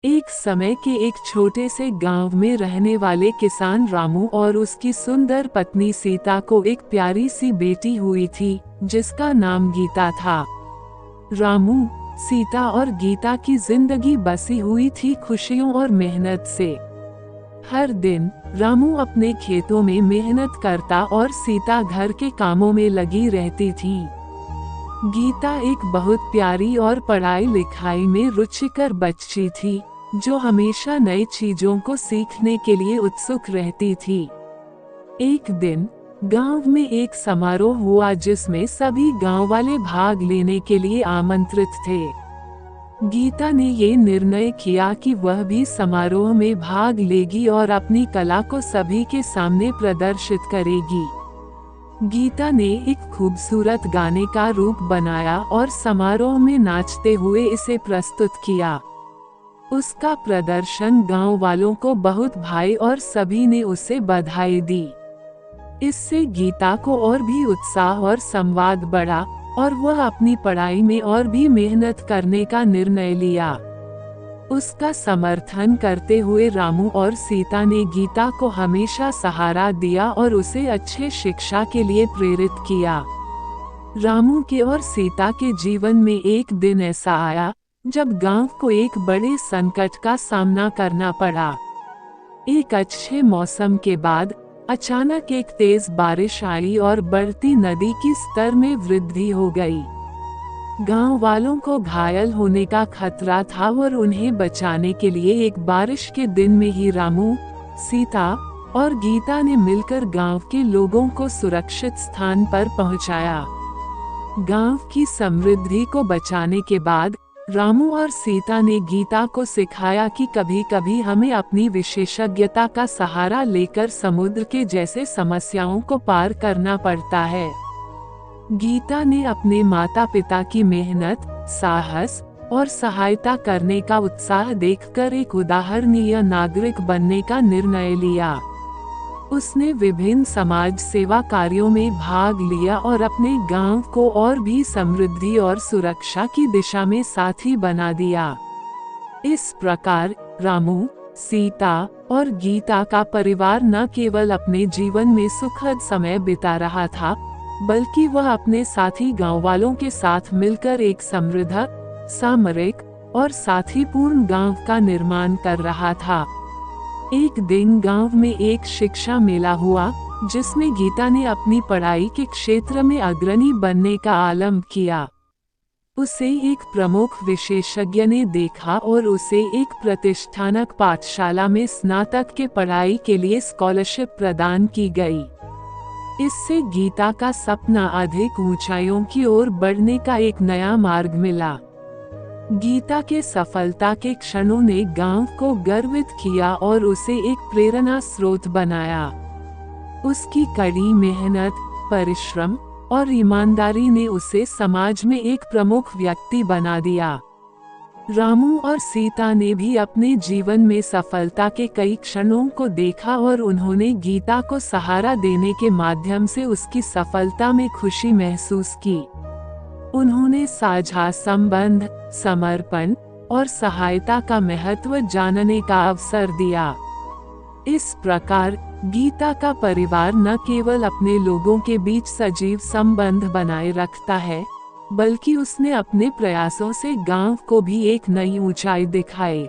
एक समय के एक छोटे से गांव में रहने वाले किसान रामू और उसकी सुंदर पत्नी सीता को एक प्यारी सी बेटी हुई थी, जिसका नाम गीता था। रामू, सीता और गीता की जिंदगी बसी हुई थी खुशियों और मेहनत से। हर दिन रामू अपने खेतों में मेहनत करता और सीता घर के कामों में लगी रहती थी। गीता एक बहुत प्यारी और पढ़ाई लिखाई में रुचिकर बच्ची थी, जो हमेशा नई चीजों को सीखने के लिए उत्सुक रहती थी। एक दिन गांव में एक समारोह हुआ जिसमें सभी गांव वाले भाग लेने के लिए आमंत्रित थे। गीता ने ये निर्णय किया कि वह भी समारोह में भाग लेगी और अपनी कला को सभी के सामने प्रदर्शित करेगी। गीता ने एक खूबसूरत गाने का रूप बनाया और समारोह में नाचते हुए इसे प्रस्तुत किया। उसका प्रदर्शन गांव वालों को बहुत भाई और सभी ने उसे बधाई दी। इससे गीता को और भी उत्साह और संवाद बढ़ा और वह अपनी पढ़ाई में और भी मेहनत करने का निर्णय लिया। उसका समर्थन करते हुए रामू और सीता ने गीता को हमेशा सहारा दिया और उसे अच्छे शिक्षा के लिए प्रेरित किया। रामू के और सीता के जीवन में एक दिन ऐसा आया जब गांव को एक बड़े संकट का सामना करना पड़ा। एक अच्छे मौसम के बाद अचानक एक तेज बारिश आई और बढ़ती नदी की स्तर में वृद्धि हो गई। गांव वालों को घायल होने का खतरा था और उन्हें बचाने के लिए एक बारिश के दिन में ही रामू, सीता और गीता ने मिलकर गांव के लोगों को सुरक्षित स्थान पर पहुंचाया। गांव की समृद्धि को बचाने के बाद रामू और सीता ने गीता को सिखाया कि कभी-कभी हमें अपनी विशेषज्ञता का सहारा लेकर समुद्र के जैसे समस्याओं को पार करना पड़ता है। गीता ने अपने माता-पिता की मेहनत, साहस और सहायता करने का उत्साह देखकर एक उदाहरणीय नागरिक बनने का निर्णय लिया। उसने विभिन्न समाज सेवा कार्यों में भाग लिया और अपने गांव को और भी समृद्धि और सुरक्षा की दिशा में साथी बना दिया। इस प्रकार रामू, सीता और गीता का परिवार न केवल अपने जीवन में सुखद समय बिता रहा था, बल्कि वह अपने साथी गांव वालों के साथ मिलकर एक समृद्ध, सामरिक और साथीपूर्ण गांव का निर्माण कर रहा था। एक दिन गांव में एक शिक्षा मेला हुआ, जिसमें गीता ने अपनी पढ़ाई के क्षेत्र में अग्रणी बनने का आलम किया। उसे एक प्रमुख विशेषज्ञ ने देखा और उसे एक प्रतिष्ठानक पाठशाला में स्नातक के पढ़ाई के लिए स्कॉलरशिप प्रदान की गई। इससे गीता का सपना अधिक ऊंचाइयों की ओर बढ़ने का एक नया मार्ग मिला। गीता के सफलता के क्षणों ने गांव को गर्वित किया और उसे एक प्रेरणा स्रोत बनाया। उसकी कड़ी मेहनत, परिश्रम और ईमानदारी ने उसे समाज में एक प्रमुख व्यक्ति बना दिया। रामू और सीता ने भी अपने जीवन में सफलता के कई क्षणों को देखा और उन्होंने गीता को सहारा देने के माध्यम से उसकी सफलता में खुशी महसूस की। उन्होंने साझा संबंध, समर्पण और सहायता का महत्व जानने का अवसर दिया। इस प्रकार गीता का परिवार न केवल अपने लोगों के बीच सजीव संबंध बनाए रखता है, बल्कि उसने अपने प्रयासों से गांव को भी एक नई ऊंचाई दिखाई।